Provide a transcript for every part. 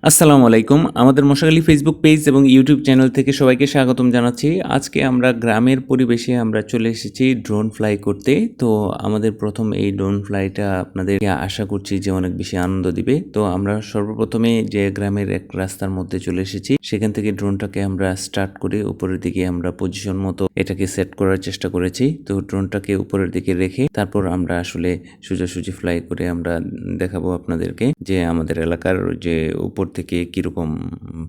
আসসালামু আলাইকুম। আমাদের মশাখালী ফেসবুক পেজ এবং ইউটিউব চ্যানেল থেকে সবাইকে স্বাগতম জানাচ্ছি। আজকে আমরা গ্রামের পরিবেশে আমরা চলে এসেছি ড্রোন ফ্লাই করতে। তো আমাদের প্রথম এই ড্রোন ফ্লাইটা আপনাদেরকে আশা করছি যে অনেক বেশি আনন্দ দিবে। তো আমরা সর্বপ্রথমে যে গ্রামের এক রাস্তার মধ্যে চলে এসেছি, সেখান থেকে ড্রোনটাকে আমরা স্টার্ট করে উপরের দিকে আমরা পজিশন মতো এটাকে সেট করার চেষ্টা করেছি। তো ড্রোনটাকে উপরের দিকে রেখে তারপর আমরা আসলে সোজাসুজি ফ্লাই করে আমরা দেখাবো আপনাদেরকে যে আমাদের এলাকার যে উপর থেকে কিরকম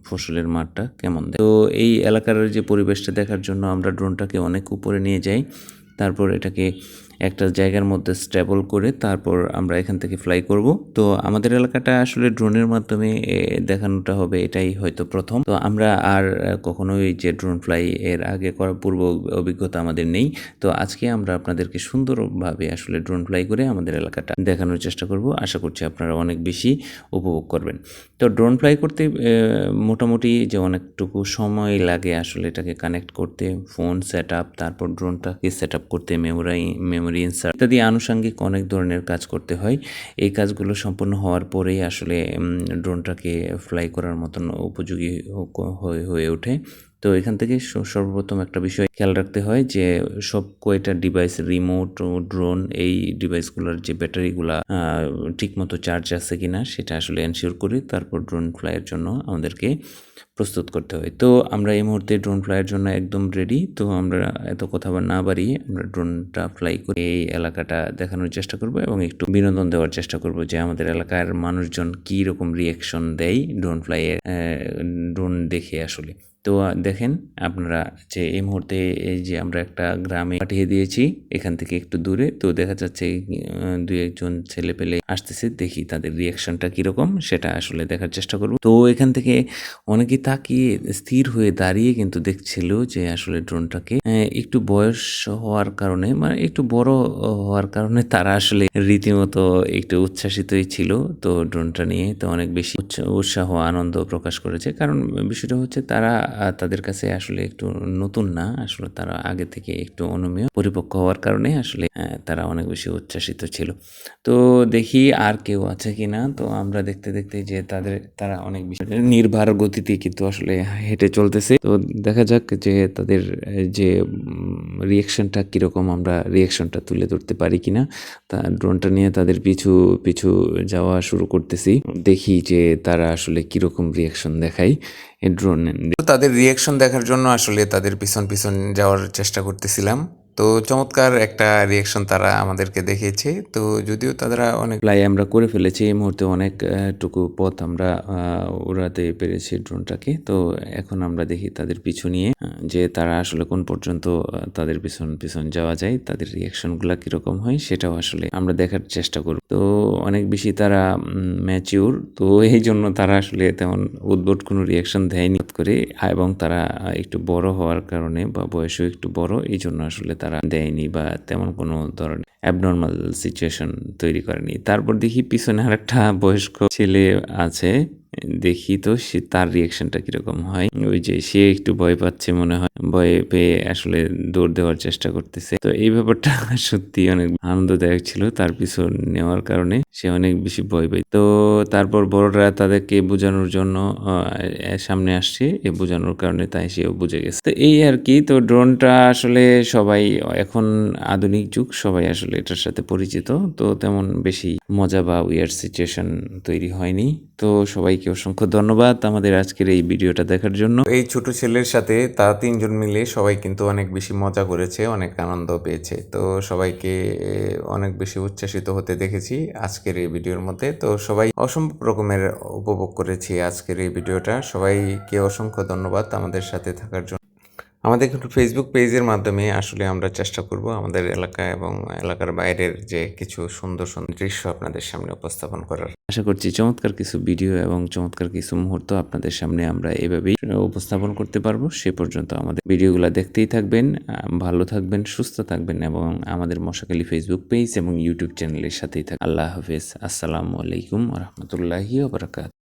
ফসলের মাঠটা কেমন দেয়। তো এই এলাকার যে পরিবেশটা দেখার জন্য আমরা ড্রোনটাকে অনেক উপরে নিয়ে যাই, তারপর এটাকে একটা জায়গার মধ্যে স্টেবল করে তারপর আমরা এখান থেকে ফ্লাই করব। তো আমাদের এলাকাটা আসলে ড্রোনের মাধ্যমে দেখানোটা হবে, এটাই হয়তো প্রথম। তো আমরা আর কখনোই যে ড্রোন ফ্লাই এর আগে করার পূর্ব অভিজ্ঞতা আমাদের নেই। তো আজকে আমরা আপনাদেরকে সুন্দরভাবে আসলে ড্রোন ফ্লাই করে আমাদের এলাকাটা দেখানোর চেষ্টা করব। আশা করছি আপনারা অনেক বেশি উপভোগ করবেন। তো ড্রোন ফ্লাই করতে মোটামুটি যে অনেকটুকু সময় লাগে আসলে এটাকে কানেক্ট করতে, ফোন সেট আপ, তারপর ড্রোনটাকে সেট আপ করতে মেমোরি ইনসার্ট ইত্যাদি আনুষঙ্গিক অনেক ধরনের কাজ করতে হয়। এই কাজগুলো সম্পূর্ণ হওয়ার পরেই আসলে ড্রোনটাকে ফ্লাই করার মতন উপযোগী হয়ে ওঠে। তো এখান থেকে সর্বপ্রথম একটা বিষয় খেয়াল রাখতে হয় যে সব কয়টা ডিভাইস, রিমোট ও ড্রোন, এই ডিভাইসগুলোর যে ব্যাটারিগুলা ঠিকমতো চার্জ আছে কিনা সেটা আসলে এনশিওর করে তারপর ড্রোন ফ্লাইয়ের জন্য আমাদেরকে প্রস্তুত করতে হয়। তো আমরা এই মুহূর্তে ড্রোন ফ্লাইয়ের জন্য একদম রেডি। তো আমরা এত কথা না বাড়িয়ে আমরা ড্রোনটা ফ্লাই করে এই এলাকাটা দেখানোর চেষ্টা করব এবং একটু বিনোদন দেওয়ার চেষ্টা করব যে আমাদের এলাকার মানুষজন কী রকম রিয়াকশন দেয় ড্রোন দেখে আসলে। তো দেখেন আপনারা যে এই মুহূর্তে এই যে আমরা একটা গ্রামে পাঠিয়ে দিয়েছি এখান থেকে একটু দূরে। তো দেখা যাচ্ছে দুই একজন ছেলে পেলে আসতেছে, দেখি তাদের রিয়াকশনটা কিরকম সেটা আসলে দেখার চেষ্টা করব। তো এখান থেকে অনেকে তাকিয়ে স্থির হয়ে দাঁড়িয়ে কিন্তু দেখছিল যে আসলে ড্রোনটাকে একটু বয়স হওয়ার কারণে, মানে একটু বড় হওয়ার কারণে তারা আসলে রীতিমতো একটু উচ্ছ্বাসিতই ছিল। তো ড্রোনটা নিয়ে তো অনেক বেশি উৎসাহ আনন্দ প্রকাশ করেছে, কারণ বিষয়টা হচ্ছে তারা তাদের কাছে আসলে একটু নতুন না, আসলে তারা আগে থেকে একটু অনুমেয় পরিপক্ক হওয়ার কারণে আসলে তারা অনেক বেশি উচ্ছ্বাসিত ছিল। তো দেখি আর কেউ আছে কিনা। তো আমরা দেখতে দেখতে যে তারা অনেক বেশি নির্ভার গতিতে কিন্তু আসলে হেঁটে চলতেছে। তো দেখা যাক যে তাদের যে রিয়াকশনটা কিরকম, আমরা রিয়াকশনটা তুলে ধরতে পারি কিনা। তা ড্রোনটা নিয়ে তাদের পিছু পিছু যাওয়া শুরু করতেছি, দেখি যে তারা আসলে কিরকম রিয়াকশন দেখায় এই ড্রোন। তাদের রিয়াকশন দেখার জন্য আসলে তাদের পিছন পিছন যাওয়ার চেষ্টা করতেছিলাম। তো চমৎকার একটা রিয়াকশন তারা আমাদেরকে দেখিয়েছে। তো যদিও তারা অনেক প্রায় আমরা করে ফেলেছি এই মুহূর্তে, অনেক টুকু পথ আমরা উড়াতে পেরেছি ড্রোনটাকে। তো এখন আমরা দেখি তাদের পিছু নিয়ে যে তারা আসলে কোন পর্যন্ত তাদের পিছন পিছন যাওয়া যায়, তাদের রিয়াকশনগুলো কীরকম হয় সেটাও আসলে আমরা দেখার চেষ্টা করব। তো অনেক বেশি তারা ম্যাচিউর, তো এই জন্য তারা আসলে তেমন উদ্ভট কোনো রিয়াকশন দেয়নি করে, এবং তারা একটু বড় হওয়ার কারণে বা বয়সও একটু বড়, এই জন্য আসলে তারা দেয়নি বা তেমন কোনো ধরনের অ্যাবনর্মাল সিচুয়েশন তৈরি করেনি। তারপর দেখি পিছনে আরেকটা বয়স্ক ছেলে আছে, দেখি তো সে তার রিয়াকশনটা কিরকম হয়। ওই যে সে একটু ভয় পাচ্ছে মনে হয়, ভয় পেয়ে আসলে দৌড় দেওয়ার চেষ্টা করতেছে। তো এই ব্যাপারটা সত্যি অনেক আনন্দদায়ক ছিল, তার পিছন নেওয়ার কারণে সে অনেক বেশি ভয় পায়। তো তারপর বড়রা তাদেরকে বোঝানোর জন্য সামনে আসছে, এ বোঝানোর কারণে তাই সেও বুঝে গেছে। তো এই আর কি। তো ড্রোনটা আসলে সবাই এখন আধুনিক যুগ, সবাই আসলে এটার সাথে পরিচিত। তো তেমন বেশি মজা বা উইয়ার্ড সিচুয়েশন তৈরি হয়নি। তো সবাইকে অসংখ্য ধন্যবাদ আমাদের আজকের এই ভিডিওটা দেখার জন্য। এই ছোট ছেলের সাথে তারা তিনজন মিলে সবাই কিন্তু অনেক বেশি মজা করেছে, অনেক আনন্দ পেয়েছে। তো সবাইকে অনেক বেশি উচ্ছ্বাসিত হতে দেখেছি আজকের এই ভিডিওর মধ্যে। তো সবাই অসম্ভব রকমের উপভোগ করেছি আজকের এই ভিডিওটা। সবাইকে অসংখ্য ধন্যবাদ আমাদের সাথে থাকার জন্য। আমাদের কিন্তু ফেসবুক পেজের মাধ্যমে আসলে আমরা চেষ্টা করব আমাদের এলাকা এবং এলাকার বাইরের যে কিছু সুন্দর সুন্দর দৃশ্য আপনাদের সামনে উপস্থাপন করার আশা করছি। চমৎকার কিছু ভিডিও এবং চমৎকার কিছু মুহূর্ত আপনাদের সামনে আমরা এভাবেই উপস্থাপন করতে পারবো। সে পর্যন্ত আমাদের ভিডিওগুলো দেখতেই থাকবেন, ভালো থাকবেন, সুস্থ থাকবেন এবং আমাদের মশাখালী ফেসবুক পেজ এবং ইউটিউব চ্যানেলের সাথেই থাকবেন। আল্লাহ হাফেজ। আসসালামু আলাইকুম ওয়া রাহমাতুল্লাহি ওয়া বারাকাতুহু।